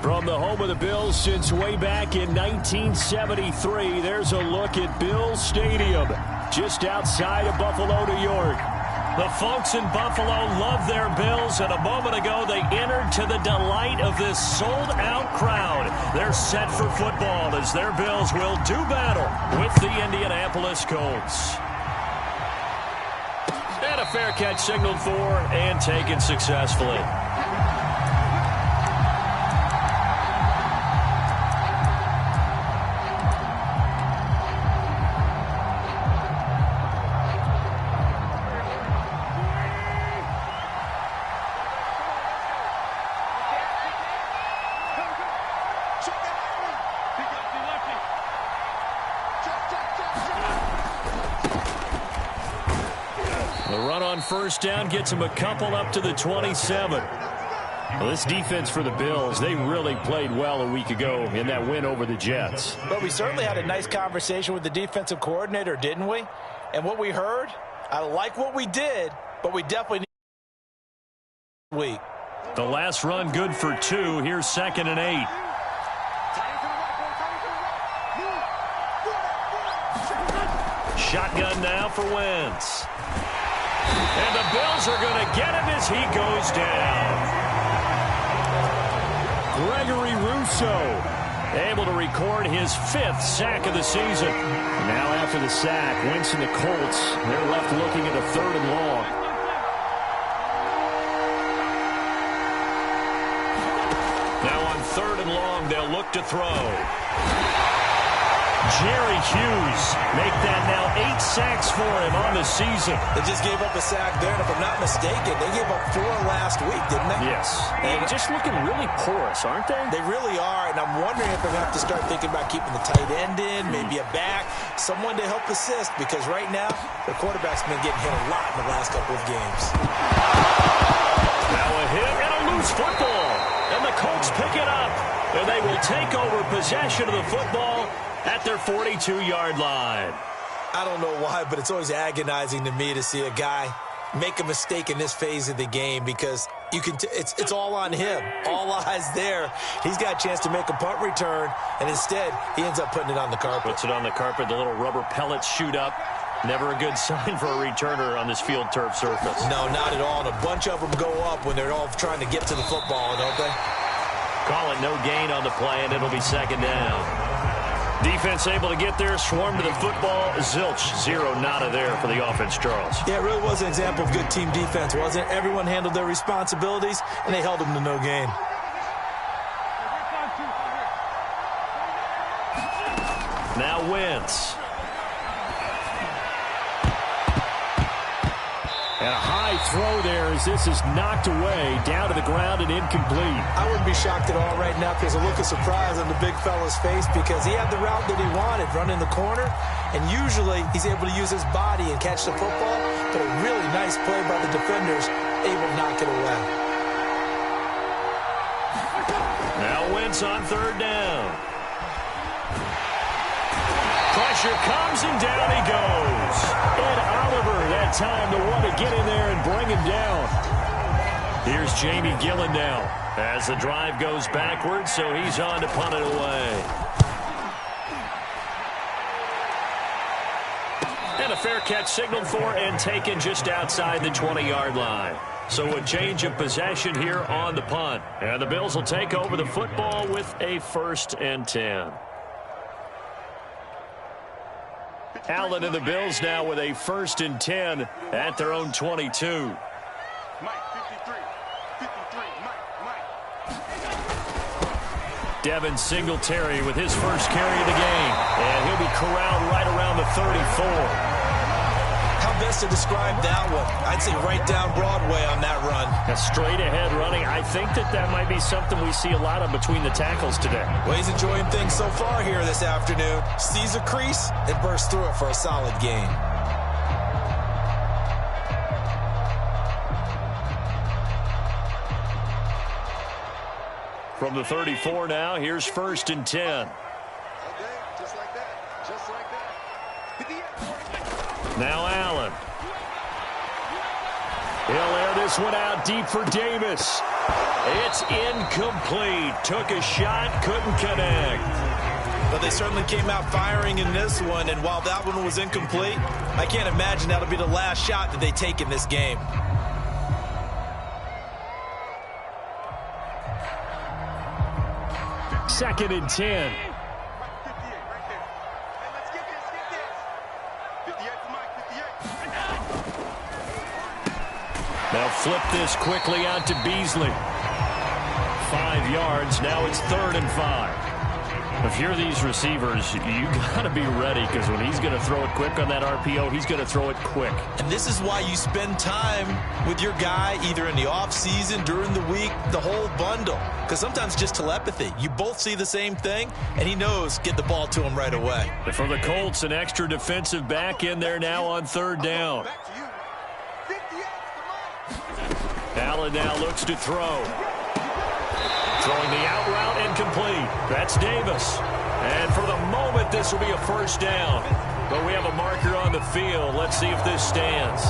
From the home of the Bills since way back in 1973, there's a look at Bills Stadium, just outside of Buffalo, New York. The folks in Buffalo love their Bills, and a moment ago they entered to the delight of this sold-out crowd. They're set for football as their Bills will do battle with the Indianapolis Colts. And a fair catch signaled for and taken successfully. First down gets him a couple up to the 27. Well, this defense for the Bills, they really played well a week ago in that win over the Jets. But we certainly had a nice conversation with the defensive coordinator, didn't we? And what we heard, I like what we did, but we definitely need week. The last run good for 2. Here's 2nd and 8. Shotgun now for Wentz. And the Bills are going to get him as he goes down. Gregory Rousseau able to record his 5th sack of the season. Now after the sack, Wentz and the Colts, they're left looking at a 3rd and long. Now on 3rd and long, they'll look to throw. Jerry Hughes make that now 8 sacks for him on the season. They just gave up a sack there, and if I'm not mistaken, they gave up 4 last week, didn't they? Yes. And just looking really porous, aren't they? They really are, and I'm wondering if they're going to have to start thinking about keeping the tight end in, maybe a back, someone to help assist, because right now, their quarterback's been getting hit a lot in the last couple of games. Now a hit and a loose football, and the Colts pick it up, and they will take over possession of the football at their 42-yard line. I don't know why, but it's always agonizing to me to see a guy make a mistake in this phase of the game because you can it's all on him. All eyes there. He's got a chance to make a punt return, and instead he ends up putting it on the carpet. Puts it on the carpet. The little rubber pellets shoot up. Never a good sign for a returner on this field turf surface. No, not at all. And a bunch of them go up when they're all trying to get to the football, don't they? Call it no gain on the play, and it'll be 2nd down. Defense able to get there, swarm to the football. Zilch, 0 nada there for the offense, Charles. Yeah, it really was an example of good team defense, wasn't it? Everyone handled their responsibilities, and they held them to no gain. Now Wentz. And a high throw there as this is knocked away, down to the ground and incomplete. I wouldn't be shocked at all right now because there's a look of surprise on the big fella's face because he had the route that he wanted, running the corner, and usually he's able to use his body and catch the football, but a really nice play by the defenders, able to knock it away. Now Wentz on 3rd down. Pressure comes and down he goes. And Oliver that time the one to get in there and bring him down. Here's Jamie Gillen now as the drive goes backwards, so he's on to punt it away. And a fair catch signaled for and taken just outside the 20-yard line. So a change of possession here on the punt. And the Bills will take over the football with a 1st and 10. Allen and the Bills now with a 1st and 10 at their own 22. Devin Singletary with his first carry of the game. And he'll be corralled right around the 34. How best to describe that one? I'd say right down Broadway on that run. A straight ahead running. I think that might be something we see a lot of between the tackles today. Well, he's enjoying things so far here this afternoon. Sees a crease and bursts through it for a solid gain. From the 34 now, here's 1st and 10. Okay, just like that. Just like that. Now Allen. He'll air this one out deep for Davis. It's incomplete. Took a shot, couldn't connect. But they certainly came out firing in this one, and while that one was incomplete, I can't imagine that'll be the last shot that they take in this game. Second and 10. They'll flip this quickly out to Beasley. 5 yards. Now it's 3rd and 5. If you're these receivers, you got to be ready, because when he's going to throw it quick on that RPO, he's going to throw it quick. And this is why you spend time with your guy either in the offseason, during the week, the whole bundle. Because sometimes just telepathy. You both see the same thing, and he knows get the ball to him right away. But for the Colts, an extra defensive back in there now on 3rd down. Allen now looks to throw. Throwing the out route incomplete. That's Davis. And for the moment, this will be a 1st down. But we have a marker on the field. Let's see if this stands.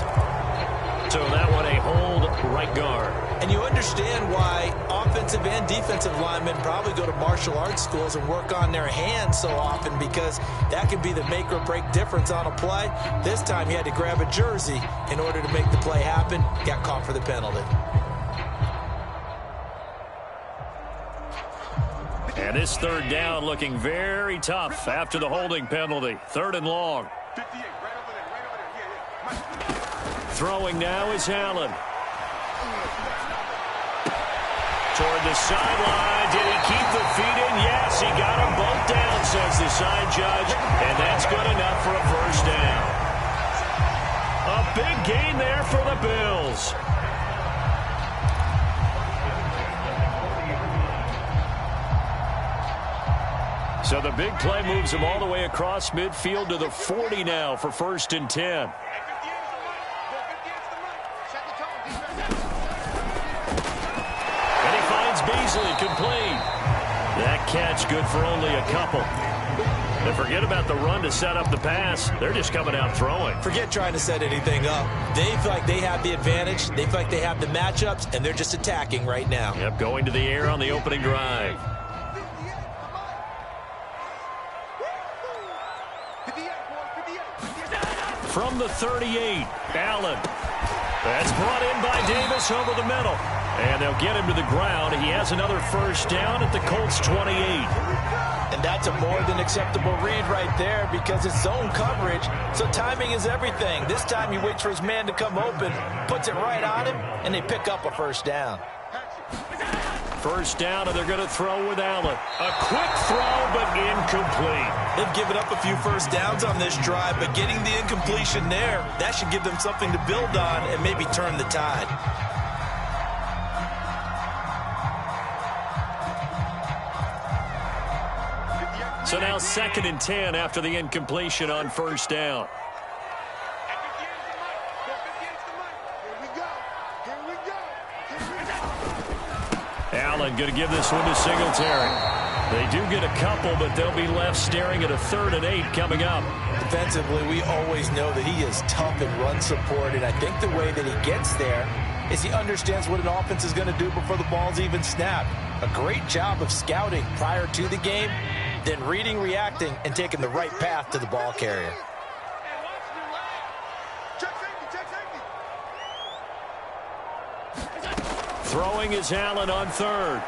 So that one a hold right guard. And you understand why offensive and defensive linemen probably go to martial arts schools and work on their hands so often, because that can be the make or break difference on a play. This time he had to grab a jersey in order to make the play happen. Got caught for the penalty. And this 3rd down looking very tough after the holding penalty. 3rd and long. Throwing now is Allen. Toward the sideline. Did he keep the feet in? Yes, he got them both down, says the side judge. And that's good enough for a 1st down. A big gain there for the Bills. So the big play moves him all the way across midfield to the 40 now for 1st and 10. And he finds Beasley complete. That catch good for only a couple. And forget about the run to set up the pass. They're just coming out throwing. Forget trying to set anything up. They feel like they have the advantage. They feel like they have the matchups, and they're just attacking right now. Yep, going to the air on the opening drive. From the 38, Allen. That's brought in by Davis over the middle. And they'll get him to the ground. He has another 1st down at the Colts 28. And that's a more than acceptable read right there, because it's zone coverage, so timing is everything. This time he waits for his man to come open, puts it right on him, and they pick up a 1st down. 1st down, and they're going to throw with Allen. A quick throw, but incomplete. They've given up a few 1st downs on this drive, but getting the incompletion there, that should give them something to build on and maybe turn the tide. So now 2nd and 10 after the incompletion on 1st down. Allen going to give this one to Singletary. They do get a couple, but they'll be left staring at a 3rd and 8 coming up. Defensively, we always know that he is tough in run support, and I think the way that he gets there is he understands what an offense is going to do before the ball's even snapped. A great job of scouting prior to the game, then reading, reacting, and taking the right path to the ball carrier. Throwing is Allen on 3rd.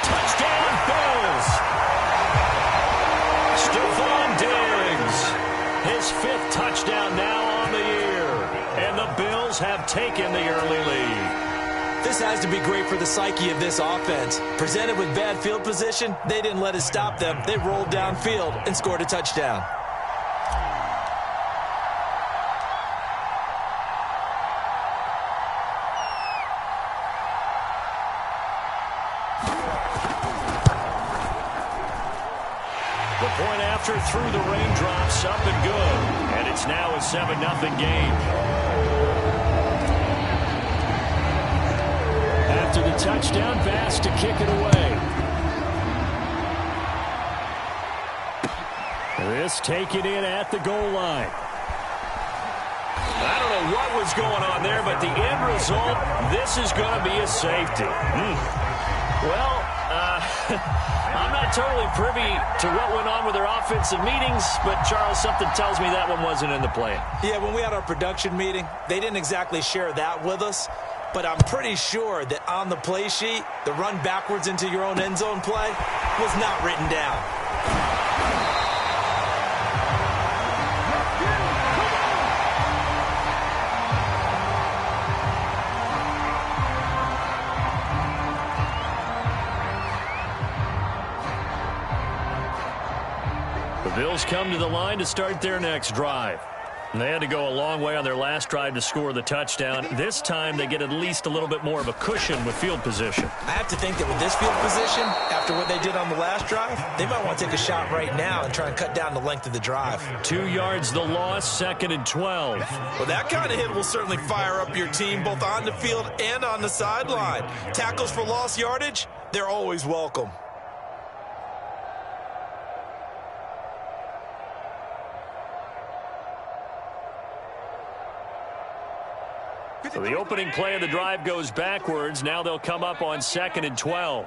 Touchdown, Bills! Stephon Diggs. His 5th touchdown now on the year. And the Bills have taken the early lead. This has to be great for the psyche of this offense. Presented with bad field position, they didn't let it stop them. They rolled downfield and scored a touchdown. The point after through the raindrops, up and good. And it's now a 7-0 game. After the touchdown, Bass to kick it away. This taken in at the goal line. I don't know what was going on there, but the end result, this is going to be a safety. Well, I'm not totally privy to what went on with their offensive meetings, but, Charles, something tells me that one wasn't in the plan. Yeah, when we had our production meeting, they didn't exactly share that with us, but I'm pretty sure that on the play sheet, the run backwards into your own end zone play was not written down. The Bills come to the line to start their next drive. And they had to go a long way on their last drive to score the touchdown. This time they get at least a little bit more of a cushion with field position. I have to think that with this field position, after what they did on the last drive, they might want to take a shot right now and try and cut down the length of the drive. 2 yards the loss, 2nd and 12. Well, that kind of hit will certainly fire up your team both on the field and on the sideline. Tackles for lost yardage, they're always welcome. So the opening play of the drive goes backwards. Now they'll come up on 2nd and 12.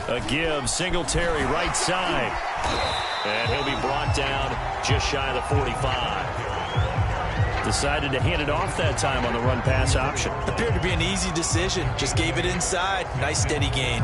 A give, Singletary right side. And he'll be brought down just shy of the 45. Decided to hand it off that time on the run-pass option. Appeared to be an easy decision. Just gave it inside. Nice steady gain.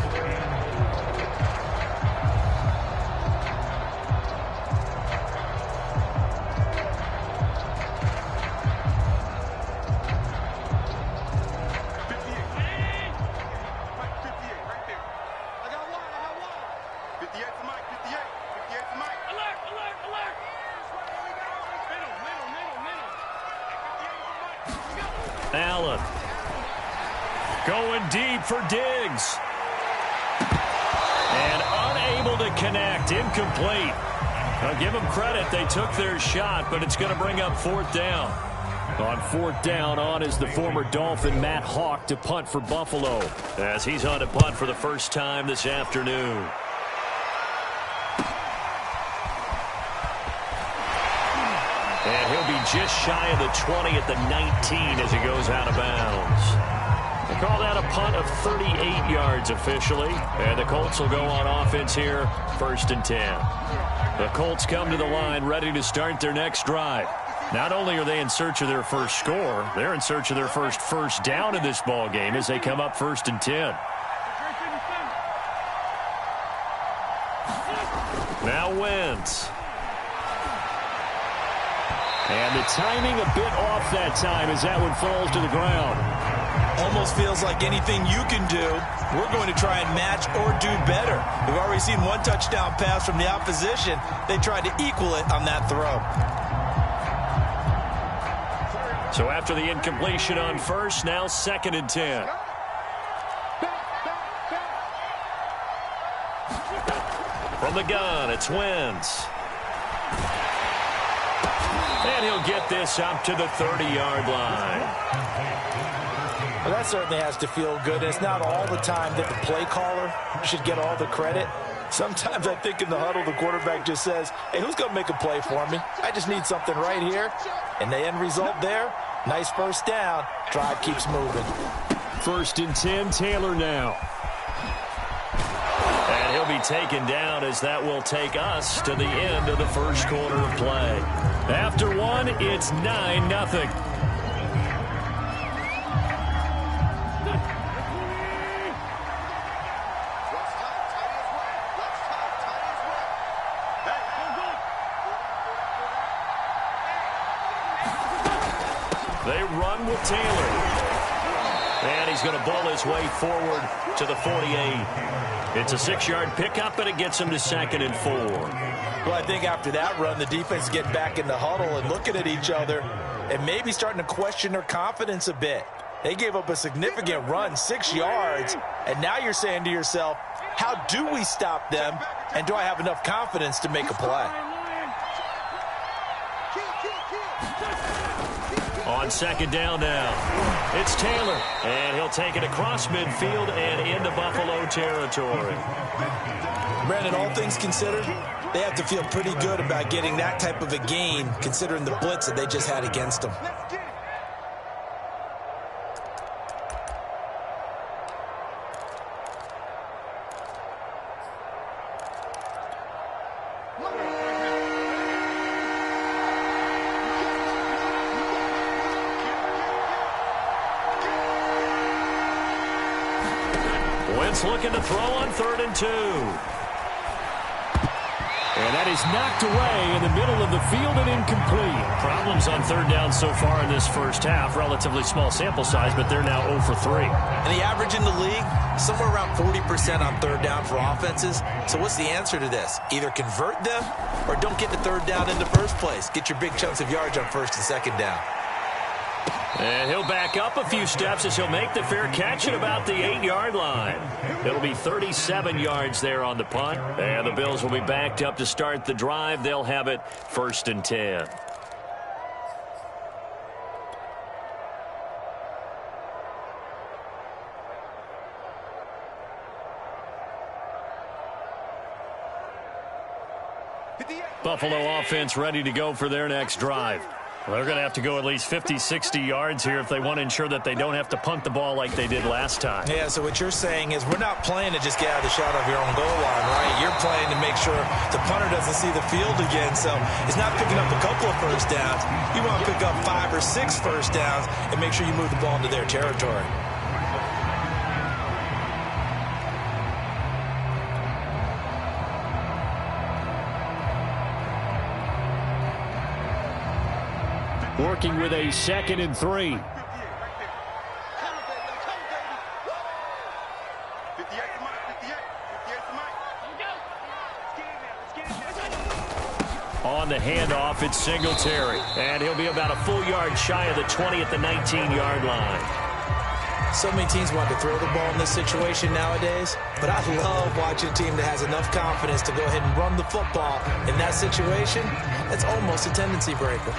Allen going deep for Diggs. And unable to connect. Incomplete. I'll give them credit. They took their shot, but it's going to bring up 4th down. On 4th down, on is the former Dolphin Matt Hawk to punt for Buffalo, as he's on to punt for the first time this afternoon. And he'll be just shy of the 20 at the 19 as he goes out of bounds. They call that a punt of 38 yards officially. And the Colts will go on offense here, 1st and 10. The Colts come to the line ready to start their next drive. Not only are they in search of their first score, they're in search of their first down in this ball game as they come up 1st and 10. Now Wentz. And the timing a bit off that time as that one falls to the ground. Almost feels like anything you can do, we're going to try and match or do better. We've already seen one touchdown pass from the opposition. They tried to equal it on that throw. So after the incompletion on first, now 2nd and 10. From the gun, it's Wentz. And he'll get this up to the 30-yard line. Well, that certainly has to feel good. It's not all the time that the play caller should get all the credit. Sometimes I think in the huddle, the quarterback just says, hey, who's going to make a play for me? I just need something right here. And the end result there, nice first down. Drive keeps moving. 1st and 10, Taylor now. And he'll be taken down as that will take us to the end of the first quarter of play. After one, it's 9-0. They run with Taylor. And he's going to bull his way forward to the 48. It's a 6-yard pickup, but it gets him to 2nd and 4. Well, I think after that run, the defense get back in the huddle and looking at each other and maybe starting to question their confidence a bit. They gave up a significant run, 6 yards, and now you're saying to yourself, how do we stop them, and do I have enough confidence to make a play? On On second down now, it's Taylor, and he'll take it across midfield and into Buffalo territory. Brandon, all things considered, they have to feel pretty good about getting that type of a gain, considering the blitz that they just had against them. Looking to throw on 3rd and 2. And that is knocked away in the middle of the field and incomplete. Problems on 3rd down so far in this first half. Relatively small sample size, but they're now 0 for 3. And the average in the league, somewhere around 40% on 3rd down for offenses. So what's the answer to this? Either convert them or don't get the 3rd down in the first place. Get your big chunks of yards on 1st and 2nd down. And he'll back up a few steps as he'll make the fair catch at about the 8-yard line. It'll be 37 yards there on the punt. And the Bills will be backed up to start the drive. They'll have it 1st and 10. Buffalo offense ready to go for their next drive. Well, they're going to have to go at least 50, 60 yards here if they want to ensure that they don't have to punt the ball like they did last time. Yeah, so what you're saying is we're not playing to just get out of the shot of your own goal line, right? You're playing to make sure the punter doesn't see the field again. So it's not picking up a couple of first downs. You want to pick up 5 or 6 first downs and make sure you move the ball into their territory. Working with a 2nd and 3. On the handoff, it's Singletary. And he'll be about a full yard shy of the 20 at the 19-yard line. So many teams want to throw the ball in this situation nowadays, but I love watching a team that has enough confidence to go ahead and run the football. In that situation, that's almost a tendency breaker.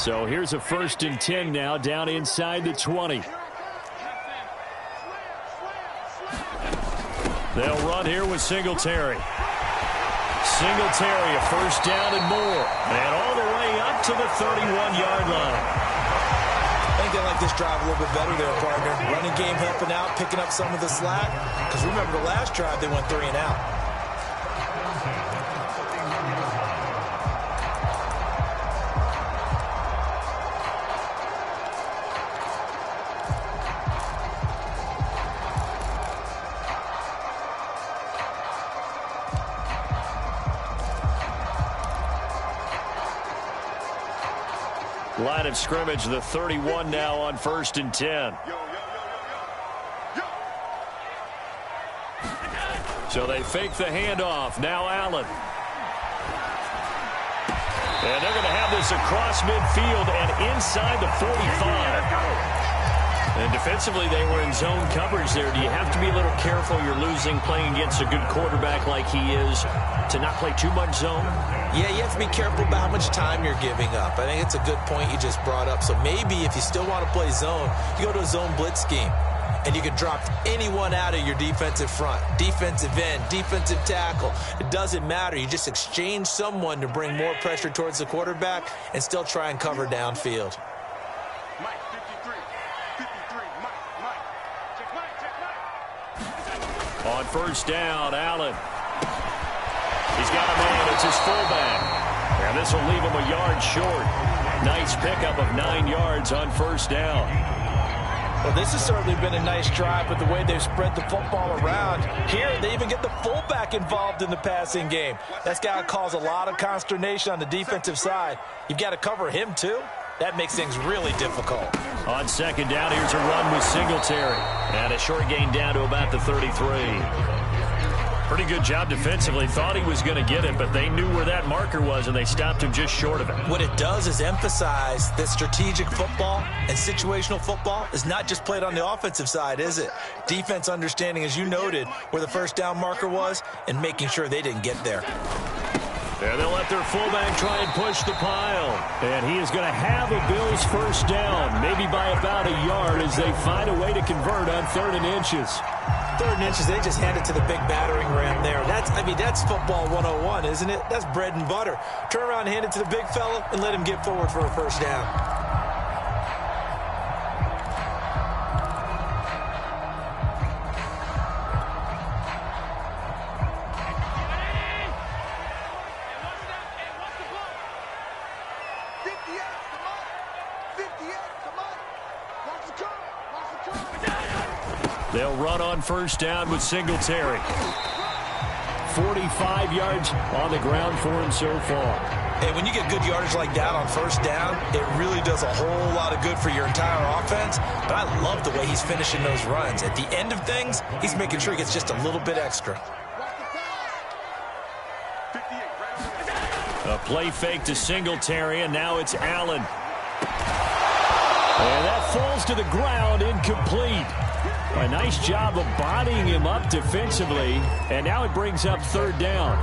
So here's a 1st and 10 now down inside the 20. They'll run here with Singletary. Singletary, a 1st down and more. And all the way up to the 31-yard line. I think they like this drive a little bit better there, partner. Running game helping out, picking up some of the slack. Because remember the last drive, they went 3 and out. Line of scrimmage, the 31 now on 1st and 10. So they fake the handoff. Now Allen. And they're going to have this across midfield and inside the 45. And defensively, they were in zone coverage there. Do you have to be a little careful? You're losing playing against a good quarterback like he is to not play too much zone? Yeah, you have to be careful about how much time you're giving up. I think it's a good point you just brought up. So maybe if you still want to play zone, you go to a zone blitz scheme. And you can drop anyone out of your defensive front, defensive end, defensive tackle. It doesn't matter. You just exchange someone to bring more pressure towards the quarterback and still try and cover downfield. On 1st down, Allen. He's got a man. It's his fullback. And this will leave him a yard short. Nice pickup of 9 yards on 1st down. Well, this has certainly been a nice drive, but the way they've spread the football around. Here, they even get the fullback involved in the passing game. That's got to cause a lot of consternation on the defensive side. You've got to cover him, too. That makes things really difficult. On 2nd down, here's a run with Singletary. And a short gain down to about the 33. Pretty good job defensively. Thought he was going to get it, but they knew where that marker was, and they stopped him just short of it. What it does is emphasize that strategic football and situational football is not just played on the offensive side, is it? Defense understanding, as you noted, where the first down marker was and making sure they didn't get there. And they'll let their fullback try and push the pile. And he is going to have a Bills first down, maybe by about a yard as they find a way to convert on 3rd and inches. 3rd and inches, they just hand it to the big battering ram there. That's football 101, isn't it? That's bread and butter. Turn around, hand it to the big fella, and let him get forward for a first down. They'll run on first down with Singletary. 45 yards on the ground for him so far. Hey, when you get good yardage like that on first down, it really does a whole lot of good for your entire offense. But I love the way he's finishing those runs. At the end of things, he's making sure he gets just a little bit extra. A play fake to Singletary, and now it's Allen. And that falls to the ground, incomplete. A nice job of bodying him up defensively, and now it brings up 3rd down.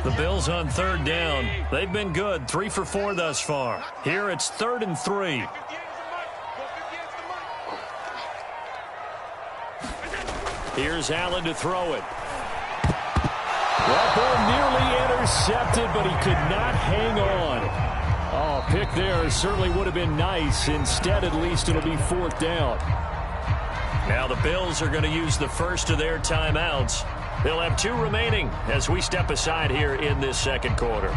The Bills on 3rd down. They've been good, 3 for 4 thus far. Here it's 3rd and 3. Here's Allen to throw it. That ball nearly intercepted, but he could not hang on. Oh, pick there certainly would have been nice. Instead, at least it'll be 4th down. Now the Bills are going to use the first of their timeouts. They'll have 2 remaining as we step aside here in this 2nd quarter.